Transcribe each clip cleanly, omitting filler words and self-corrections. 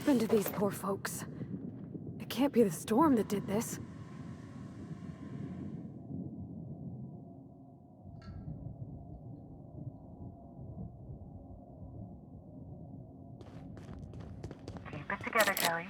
happened to these poor folks? It can't be the storm that did this. Keep it together, Kelly.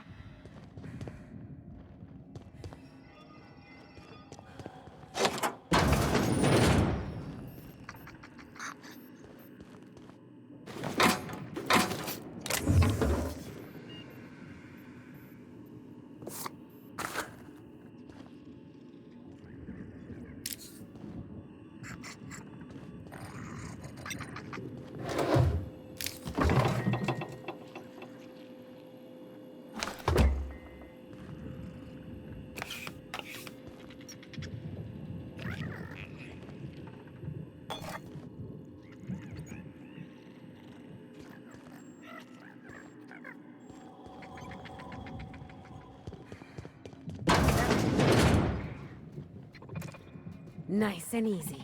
Nice and easy.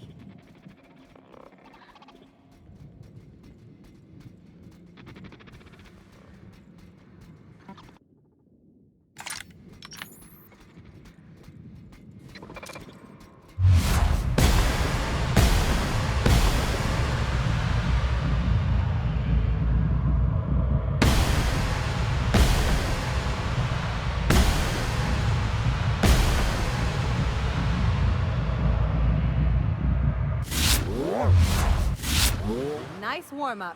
Nice warm-up.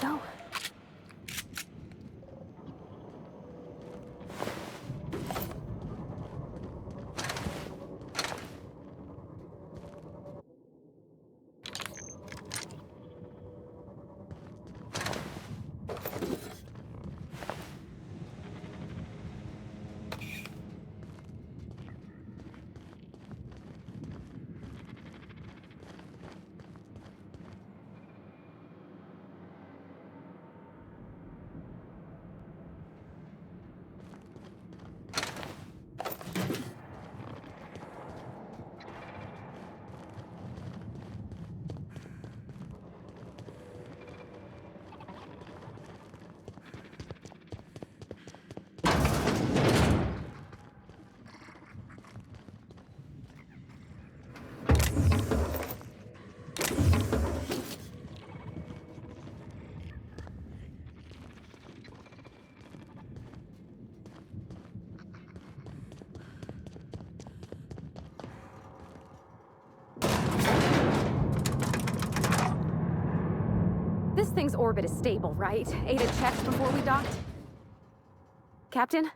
Go. This thing's orbit is stable, right? Ada checked before we docked? Captain?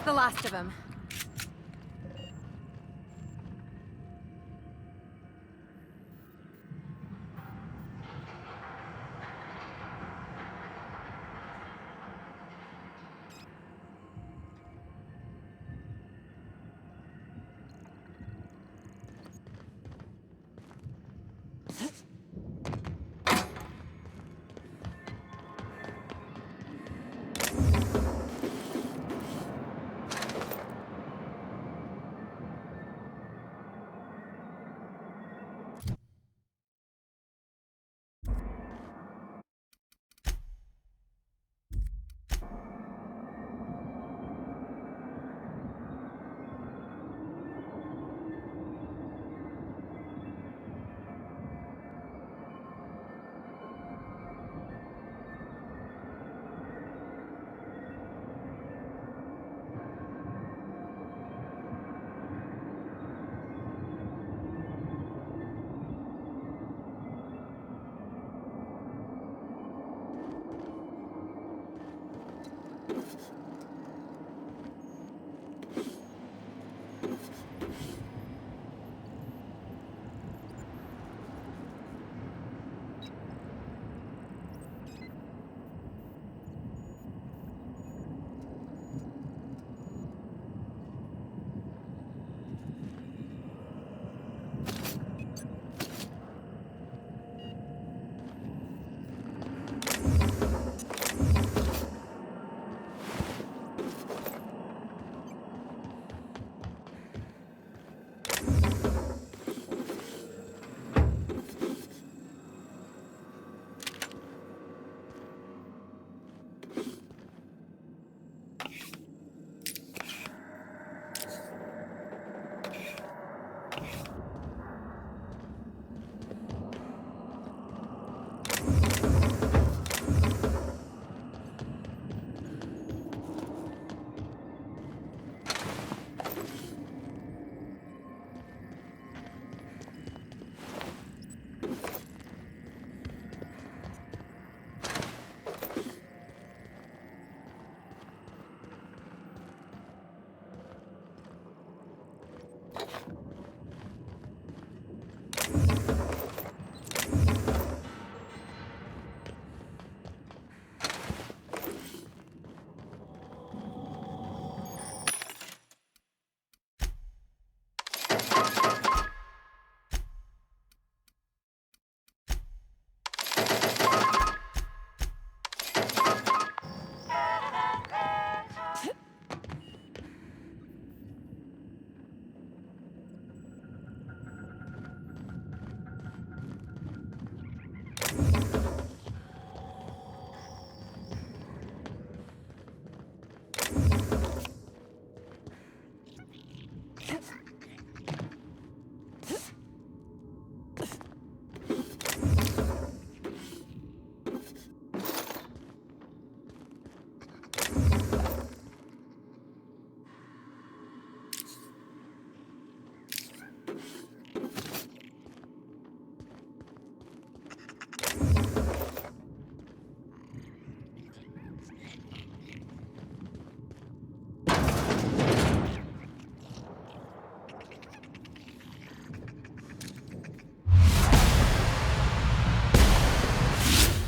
The last of them.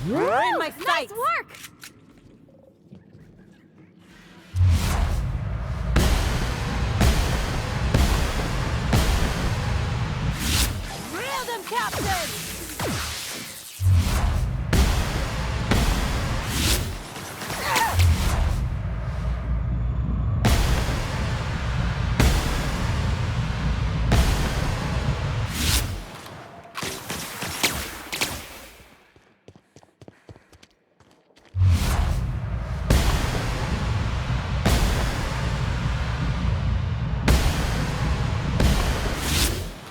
You're in my sights! Nice work! Reel them, Captain!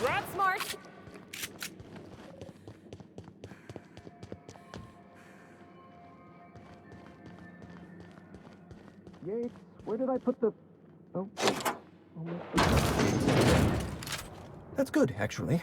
That's smart! Yates, where did I put the... Oh. That's good, actually.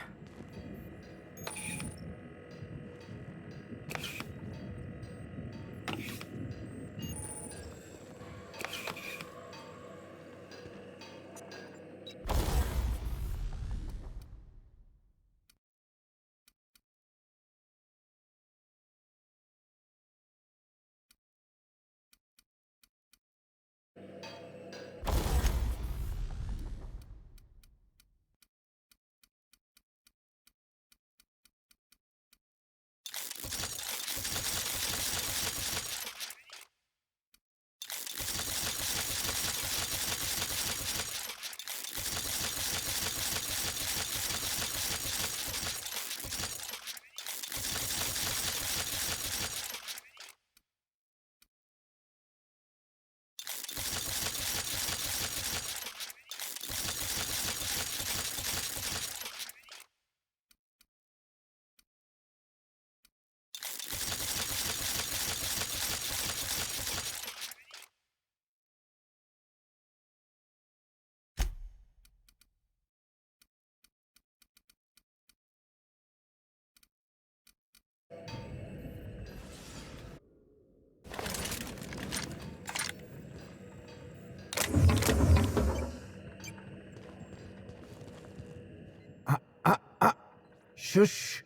Shush.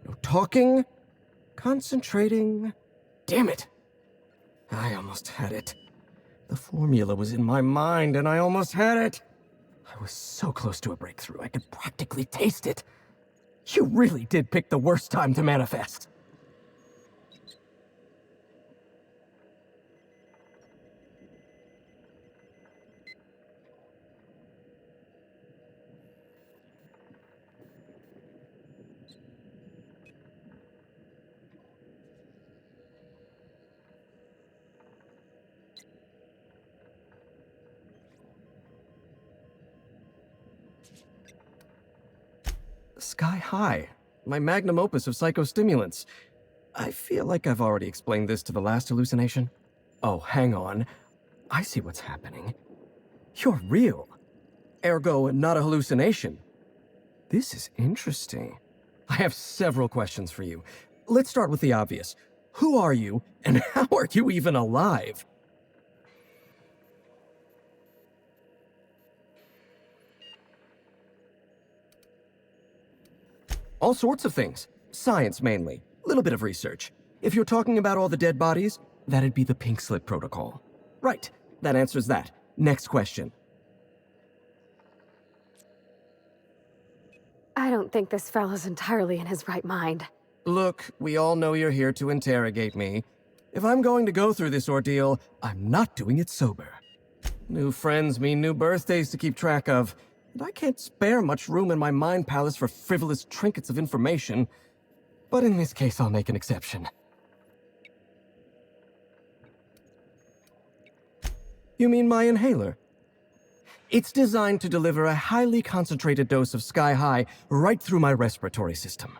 No talking. Concentrating. Damn it. I almost had it. The formula was in my mind, and I almost had it. I was so close to a breakthrough, I could practically taste it. You really did pick the worst time to manifest. Sky High, my magnum opus of psychostimulants. I feel like I've already explained this to the last hallucination. Oh, hang on. I see what's happening. You're real. Ergo, not a hallucination. This is interesting. I have several questions for you. Let's start with the obvious. Who are you, and how are you even alive? All sorts of things. Science, mainly. A little bit of research. If you're talking about all the dead bodies, that'd be the Pink Slip Protocol. Right. That answers that. Next question. I don't think this fellow's entirely in his right mind. Look, we all know you're here to interrogate me. If I'm going to go through this ordeal, I'm not doing it sober. New friends mean new birthdays to keep track of, and I can't spare much room in my mind palace for frivolous trinkets of information. But in this case, I'll make an exception. You mean my inhaler? It's designed to deliver a highly concentrated dose of Sky High right through my respiratory system.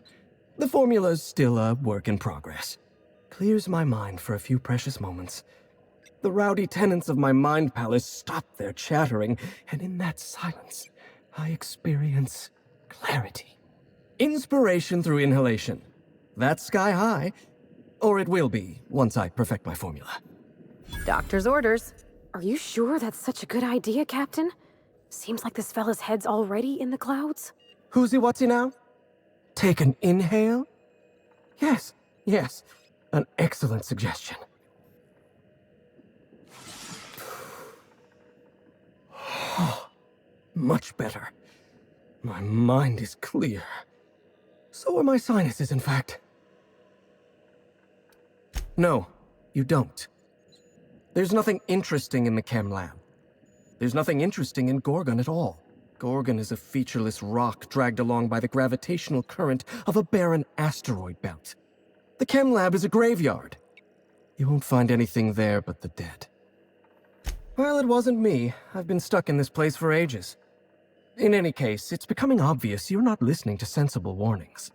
The formula's still a work in progress. Clears my mind for a few precious moments. The rowdy tenants of my mind palace stop their chattering, and in that silence, I experience clarity. Inspiration through inhalation. That's Sky High. Or it will be, once I perfect my formula. Doctor's orders. Are you sure that's such a good idea, Captain? Seems like this fella's head's already in the clouds. Who's-y what's-y now? Take an inhale? Yes, yes. An excellent suggestion. Much better. My mind is clear. So are my sinuses, in fact. No, you don't. There's nothing interesting in the chem lab. There's nothing interesting in Gorgon at all. Gorgon is a featureless rock dragged along by the gravitational current of a barren asteroid belt. The chem lab is a graveyard. You won't find anything there but the dead. Well, it wasn't me. I've been stuck in this place for ages. In any case, it's becoming obvious you're not listening to sensible warnings.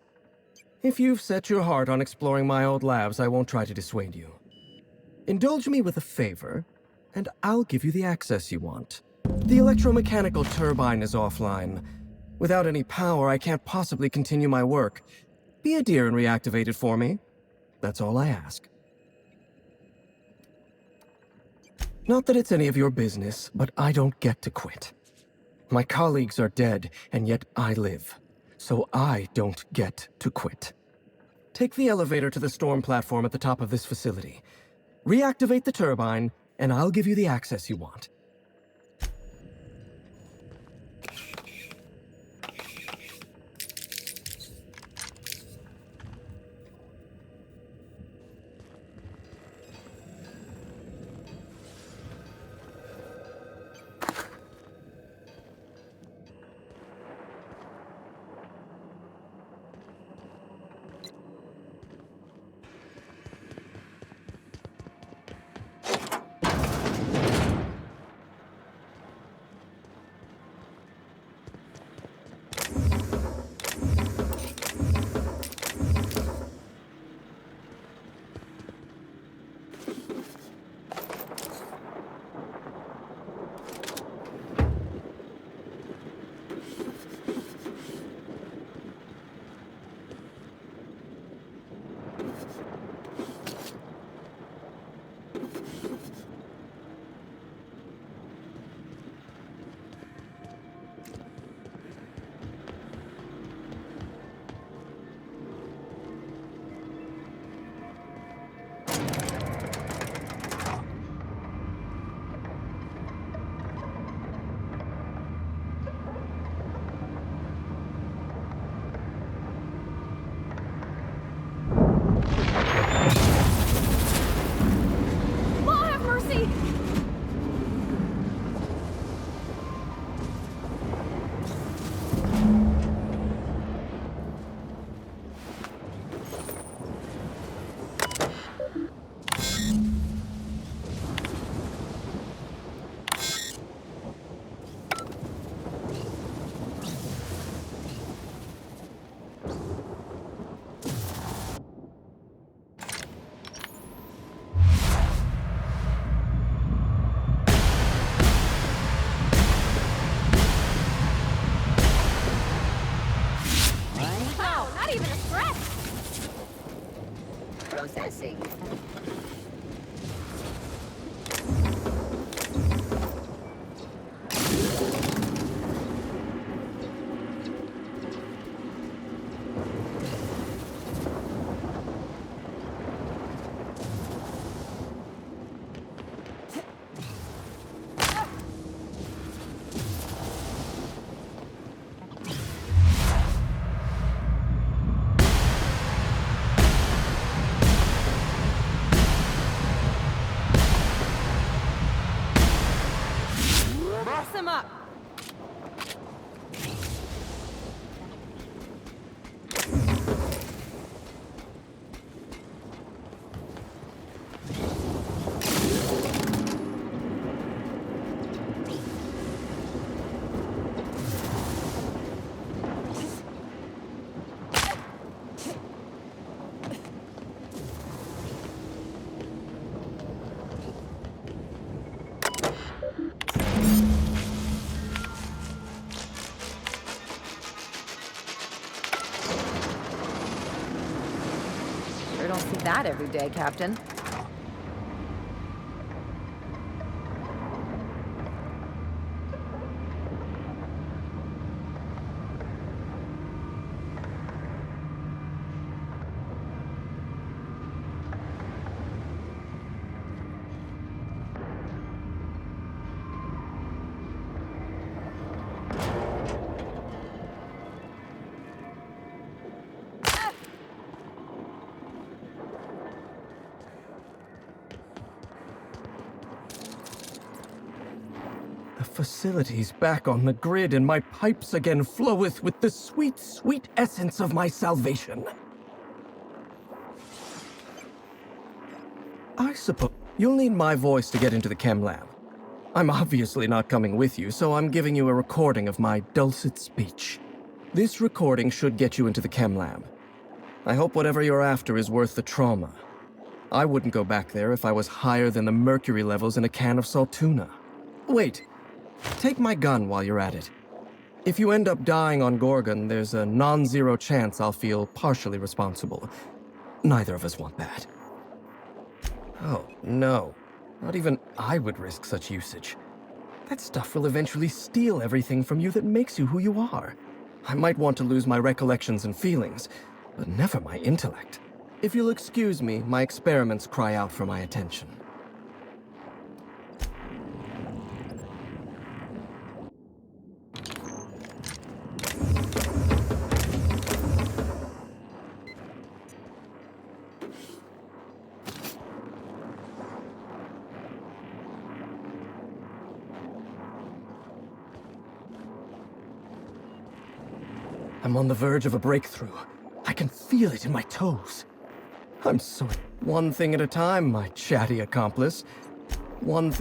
If you've set your heart on exploring my old labs, I won't try to dissuade you. Indulge me with a favor, and I'll give you the access you want. The electromechanical turbine is offline. Without any power, I can't possibly continue my work. Be a dear and reactivate it for me. That's all I ask. Not that it's any of your business, but I don't get to quit. My colleagues are dead, and yet I live. So I don't get to quit. Take the elevator to the storm platform at the top of this facility. Reactivate the turbine, and I'll give you the access you want. Toss him up! Sure don't see that every day, Captain. The facility's back on the grid, and my pipes again floweth with the sweet, sweet essence of my salvation. I suppose you'll need my voice to get into the chem lab. I'm obviously not coming with you, so I'm giving you a recording of my dulcet speech. This recording should get you into the chem lab. I hope whatever you're after is worth the trauma. I wouldn't go back there if I was higher than the mercury levels in a can of salt tuna. Wait. Take my gun while you're at it. If you end up dying on Gorgon, there's a non-zero chance I'll feel partially responsible. Neither of us want that. Oh, no. Not even I would risk such usage. That stuff will eventually steal everything from you that makes you who you are. I might want to lose my recollections and feelings, but never my intellect. If you'll excuse me, my experiments cry out for my attention. I'm on the verge of a breakthrough. I can feel it in my toes. I'm so... One thing at a time, my chatty accomplice. One...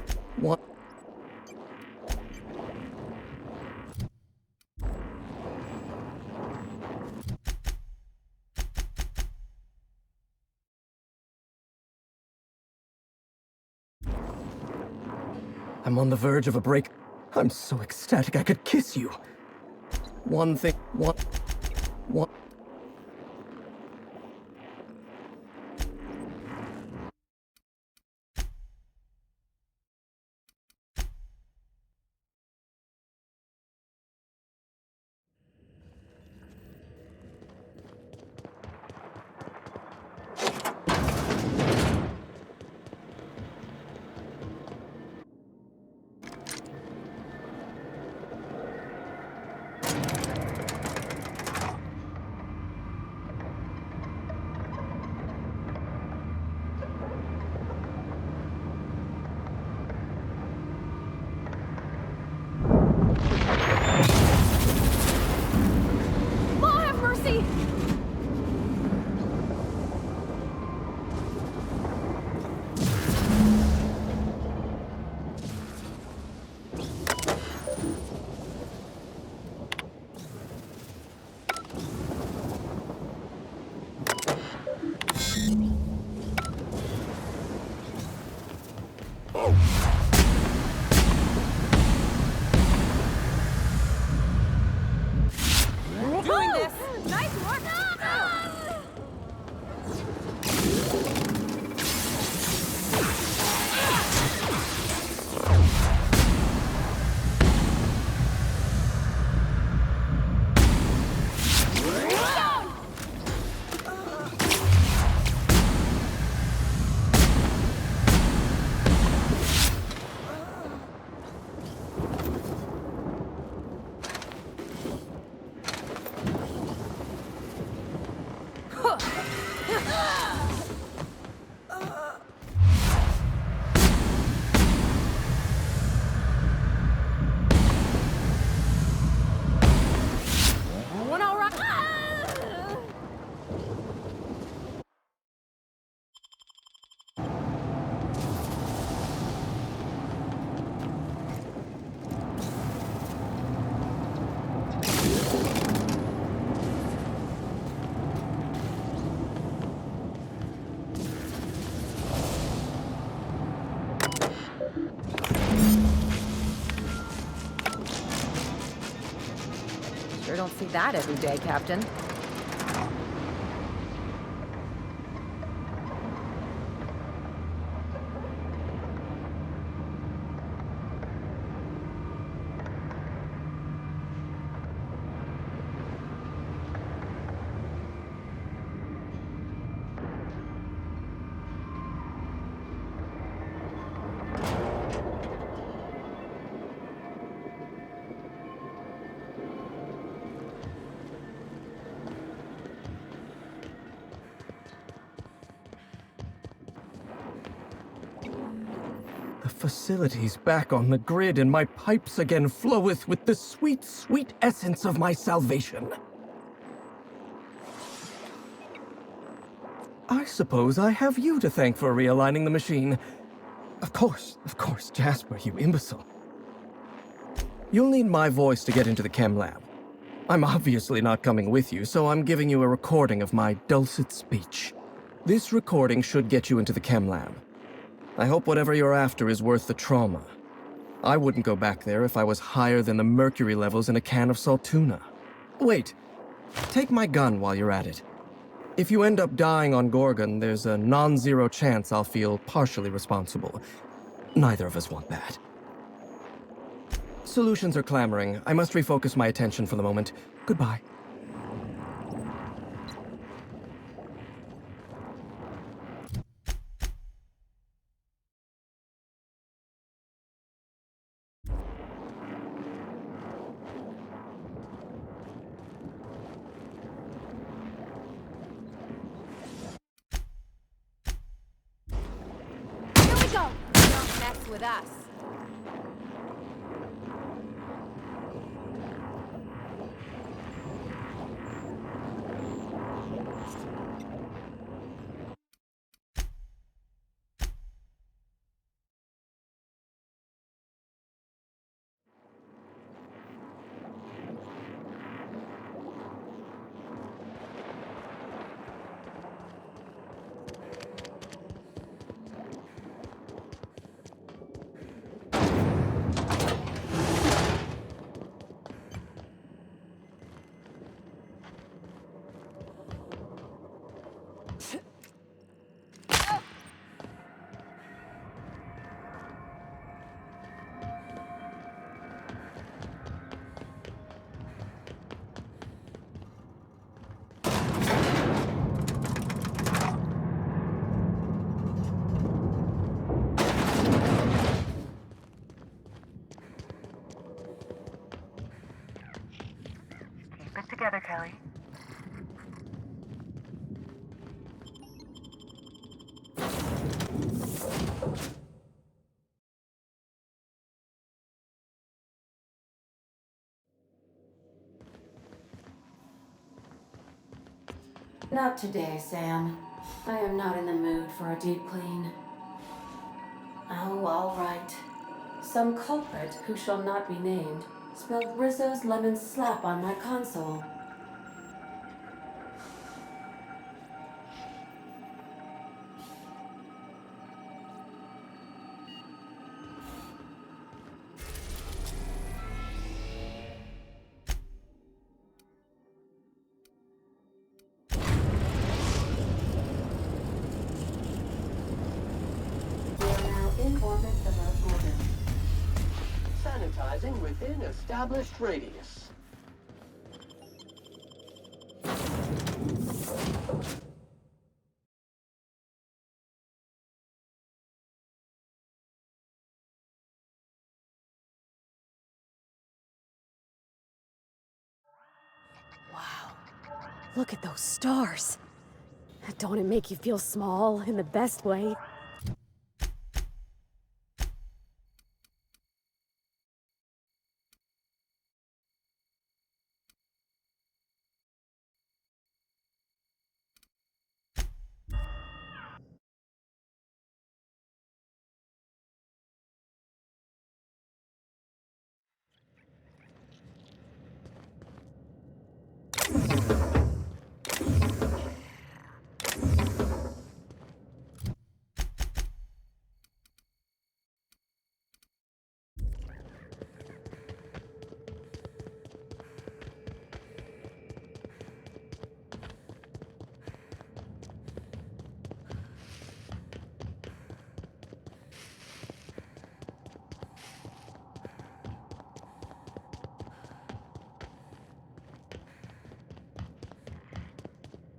I'm on the verge of a break... I'm so ecstatic I could kiss you. One thing... One... Law have mercy! Doing this! Nice work! don't see that every day, Captain. The facility's back on the grid, and my pipes again floweth with the sweet, sweet essence of my salvation. I suppose I have you to thank for realigning the machine. Of course, Jasper, you imbecile. You'll need my voice to get into the chem lab. I'm obviously not coming with you, so I'm giving you a recording of my dulcet speech. This recording should get you into the chem lab. I hope whatever you're after is worth the trauma. I wouldn't go back there if I was higher than the mercury levels in a can of salt tuna. Wait, take my gun while you're at it. If you end up dying on Gorgon, there's a non-zero chance I'll feel partially responsible. Neither of us want that. Solutions are clamoring. I must refocus my attention for the moment. Goodbye. Here we go! Don't mess with us. Keep it together, Kelly. Not today, Sam. I am not in the mood for a deep clean. Oh, all right. Some culprit who shall not be named spilled Rizzo's lemon slap on my console. We are now in orbit above Gorgon. Sanitizing within established radius. Wow. Look at those stars. Don't it make you feel small in the best way?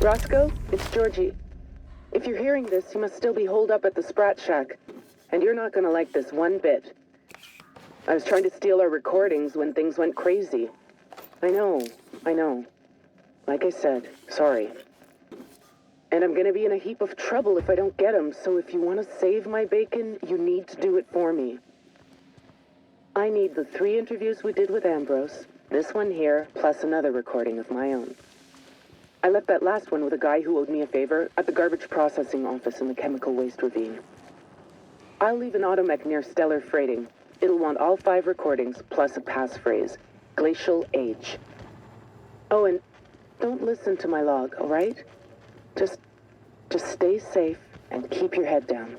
Roscoe, it's Georgie. If you're hearing this, you must still be holed up at the Sprat Shack. And you're not gonna like this one bit. I was trying to steal our recordings when things went crazy. I know. Like I said, sorry. And I'm gonna be in a heap of trouble if I don't get them, so if you want to save my bacon, you need to do it for me. I need the 3 interviews we did with Ambrose, this one here, plus another recording of my own. I left that last one with a guy who owed me a favor at the garbage processing office in the chemical waste ravine. I'll leave an automech near Stellar Freighting. It'll want all 5 recordings, plus a passphrase. Glacial Age. Oh, and don't listen to my log, alright? Just stay safe and keep your head down.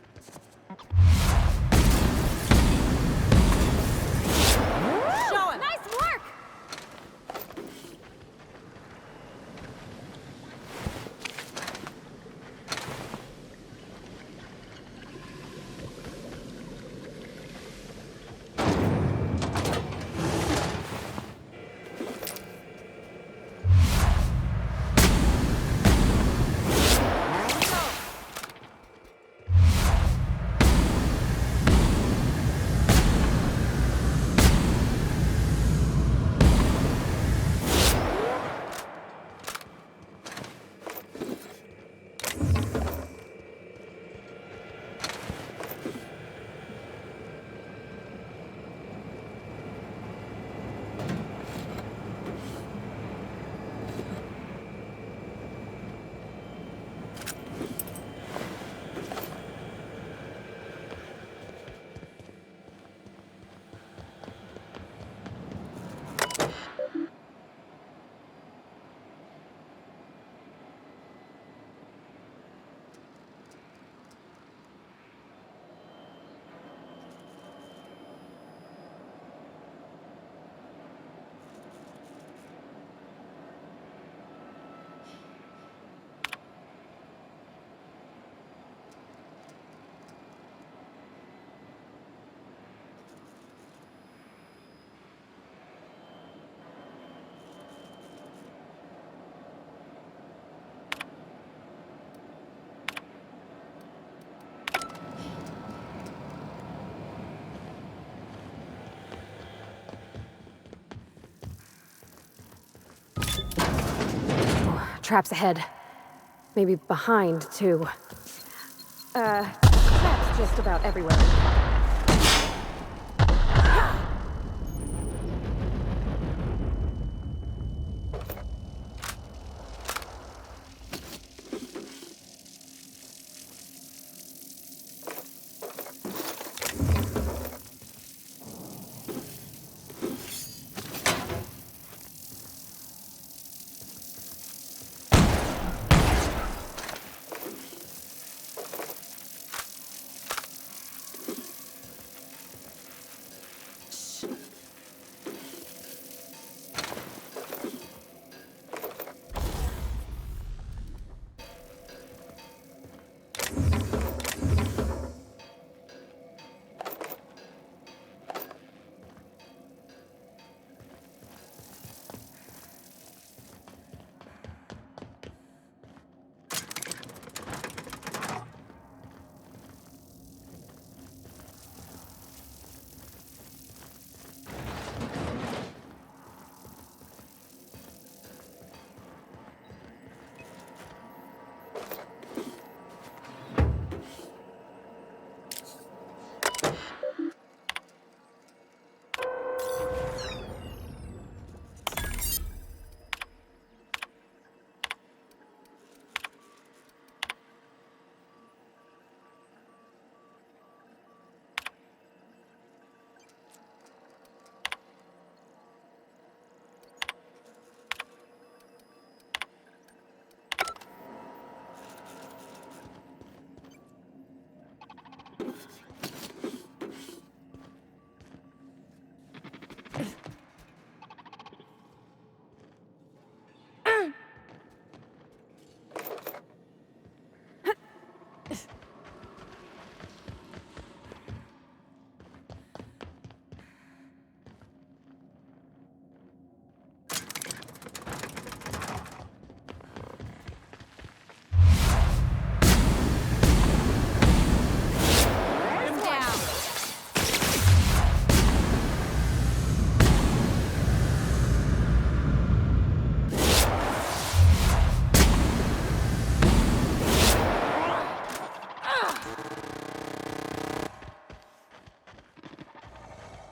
Nice work! Traps ahead. Maybe behind, too. Traps just about everywhere.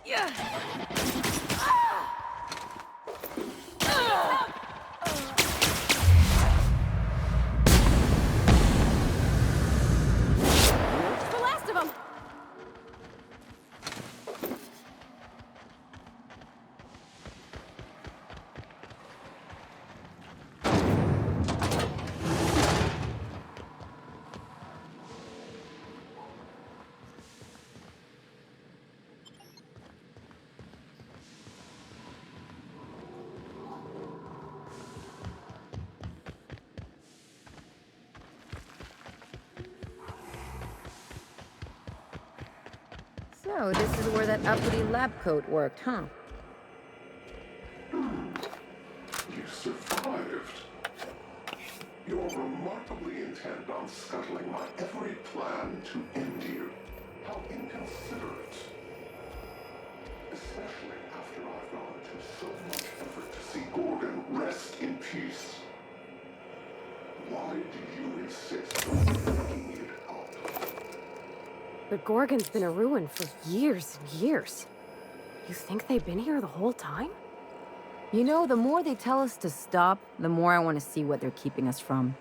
The last of them! So, this is where that uppity lab coat worked, huh? You survived. You're remarkably intent on scuttling my every plan to end you. How inconsiderate. Especially after I've gone to so much effort to see Gorgon rest in peace. Why do you insist on breaking it up? But Gorgon's been a ruin for years and years. You think they've been here the whole time? You know, the more they tell us to stop, the more I want to see what they're keeping us from.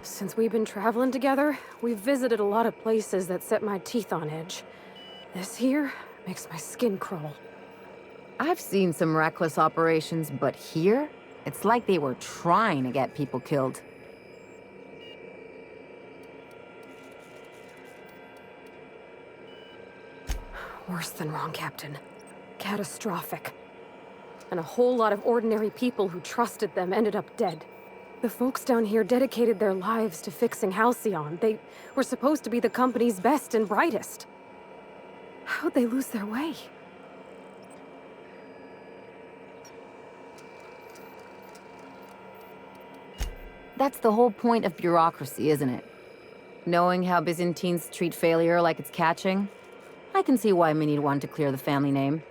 Since we've been traveling together, we've visited a lot of places that set my teeth on edge. This here makes my skin crawl. I've seen some reckless operations, but here, it's like they were trying to get people killed. Worse than wrong, Captain. Catastrophic. And a whole lot of ordinary people who trusted them ended up dead. The folks down here dedicated their lives to fixing Halcyon. They were supposed to be the company's best and brightest. How'd they lose their way? That's the whole point of bureaucracy, isn't it? Knowing how Byzantines treat failure like it's catching, I can see why Minnie wanted to clear the family name.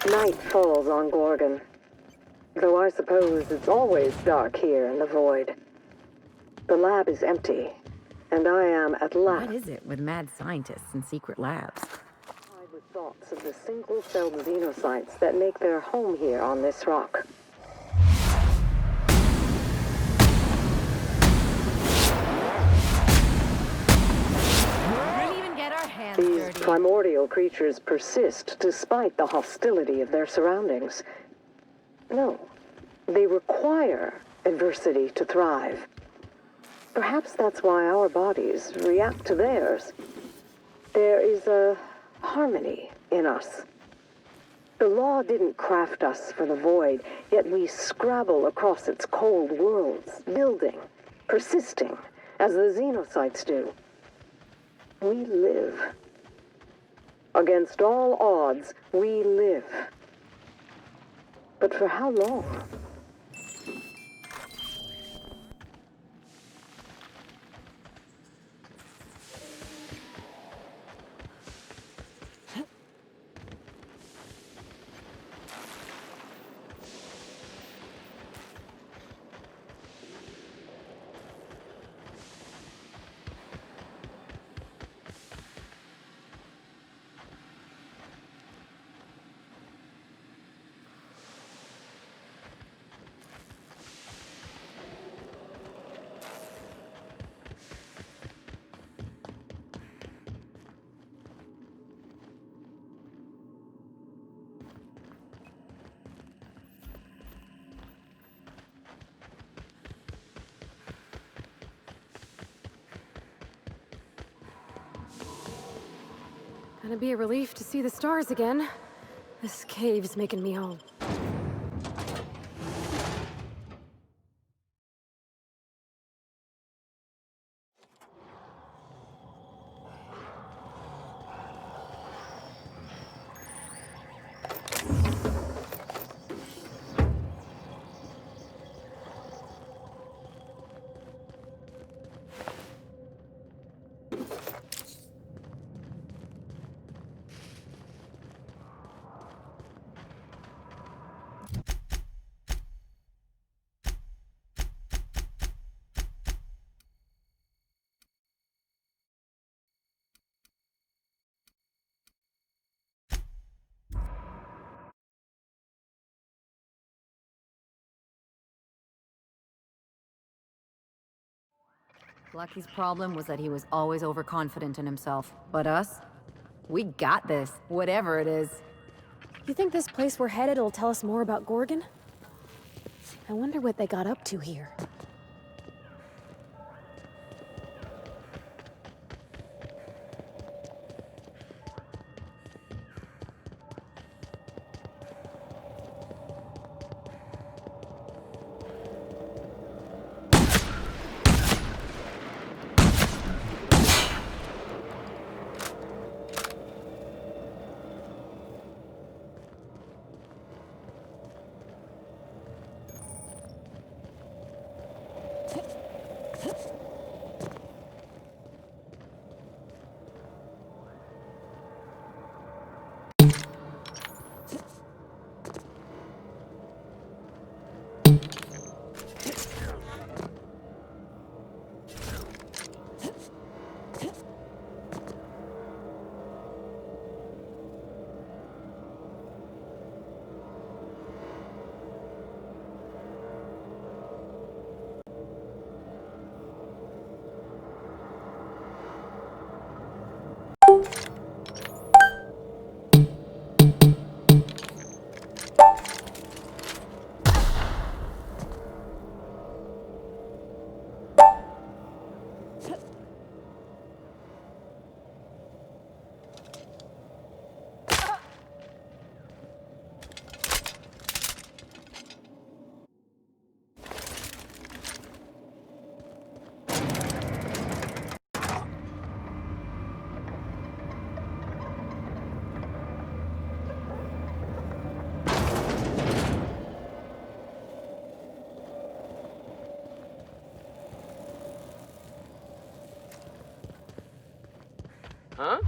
Night falls on Gorgon. Though I suppose it's always dark here in the void. The lab is empty, and I am at last... What is it with mad scientists and secret labs? ...with thoughts of the single-celled xenocytes that make their home here on this rock. These primordial creatures persist despite the hostility of their surroundings. No, they require adversity to thrive. Perhaps that's why our bodies react to theirs. There is a harmony in us. The law didn't craft us for the void, yet we scrabble across its cold worlds, building, persisting, as the Xenocytes do. We live. Against all odds, we live. But for how long? Gonna be a relief to see the stars again. This cave's making me home. Lucky's problem was that he was always overconfident in himself. But us? We got this, whatever it is. You think this place we're headed will tell us more about Gorgon? I wonder what they got up to here. Huh?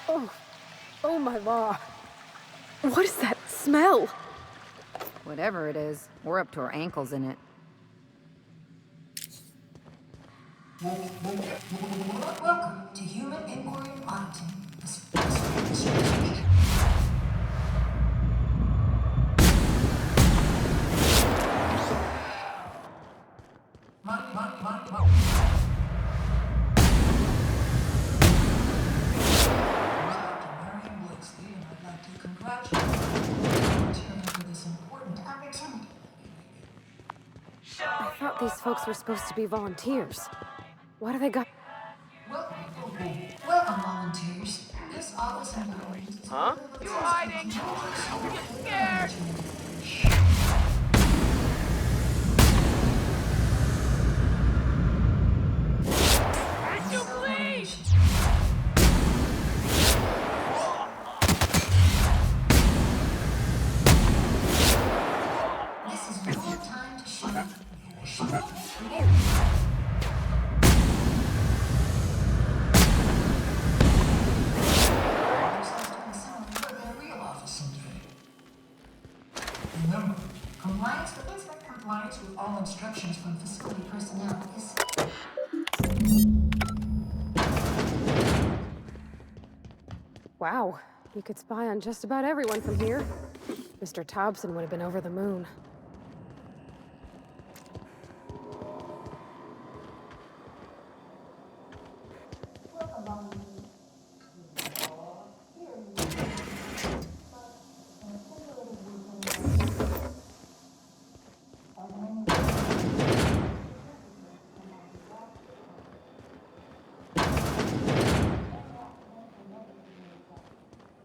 Oh my law. What is that smell? Whatever it is, we're up to our ankles in it. Welcome to Human Inquiry and Auditing. I thought these folks were supposed to be volunteers. Why do they got... Welcome, volunteers. This office and buildings. Huh? You hiding? Get scared! Can't you please? This is your time to shine. Remember, compliance with all instructions from facility personnel is... Wow, you could spy on just about everyone from here. Mr. Thompson would have been over the moon.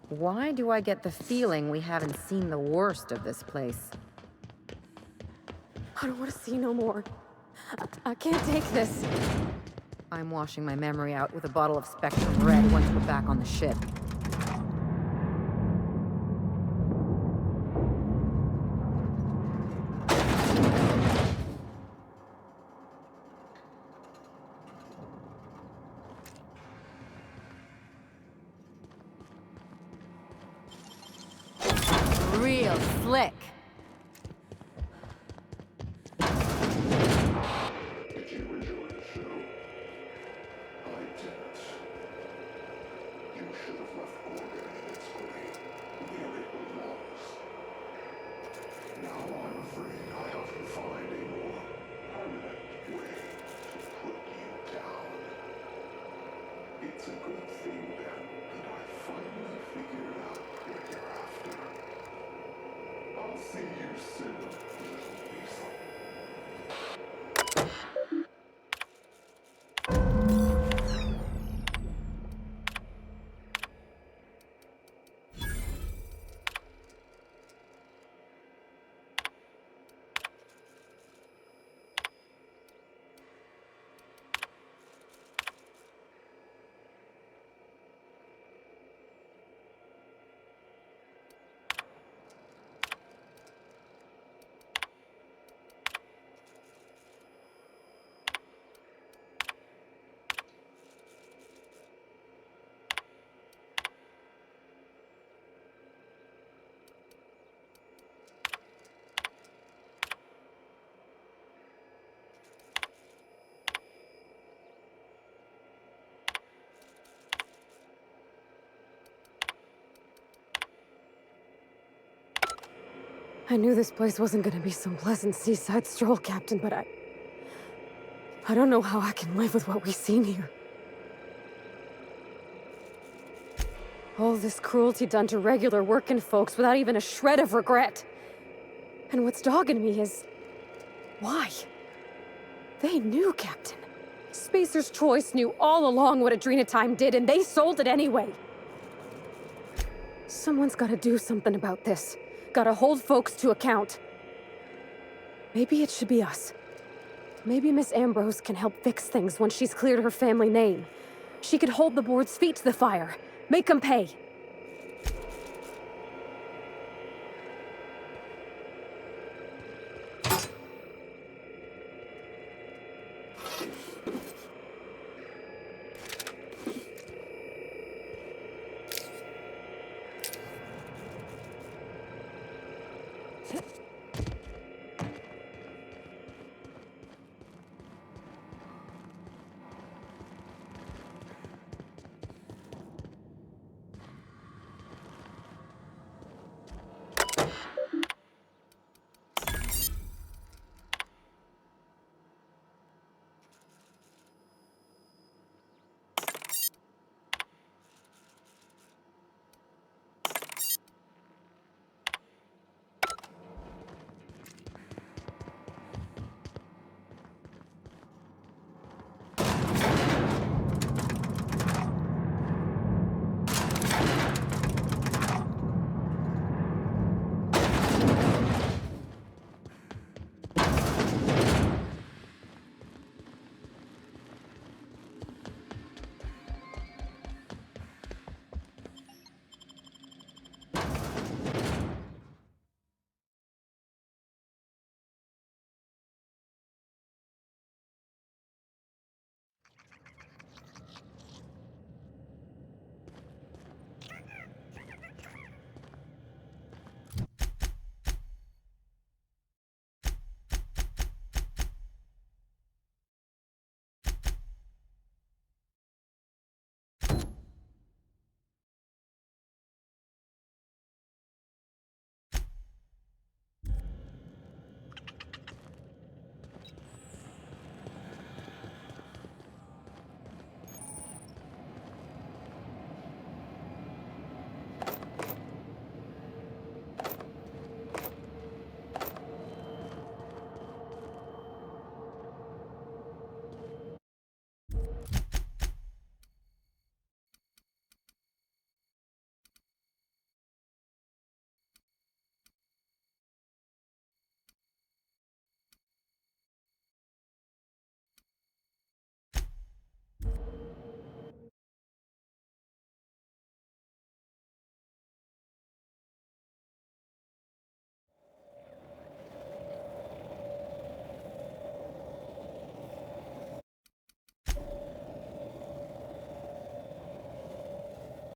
Why do I get the feeling we haven't seen the worst of this place? I don't want to see no more. I can't take this. I'm washing my memory out with a bottle of Spectrum Red once we're back on the ship. Real slick. Did you enjoy the show? I didn't. You should have left Gorgon in its grave, where it belongs. Now I'm afraid I have to find a more permanent way to put you down. It's a good thing, then, that I finally figured out what you're after. I'll see you soon, little weasel. I knew this place wasn't gonna be some pleasant seaside stroll, Captain, but I don't know how I can live with what we've seen here. All this cruelty done to regular working folks without even a shred of regret. And what's dogging me is... why? They knew, Captain. Spacer's Choice knew all along what Adrenatime did, and they sold it anyway. Someone's gotta do something about this. Gotta hold folks to account. Maybe it should be us. Maybe Miss Ambrose can help fix things once she's cleared her family name. She could hold the board's feet to the fire. Make them pay.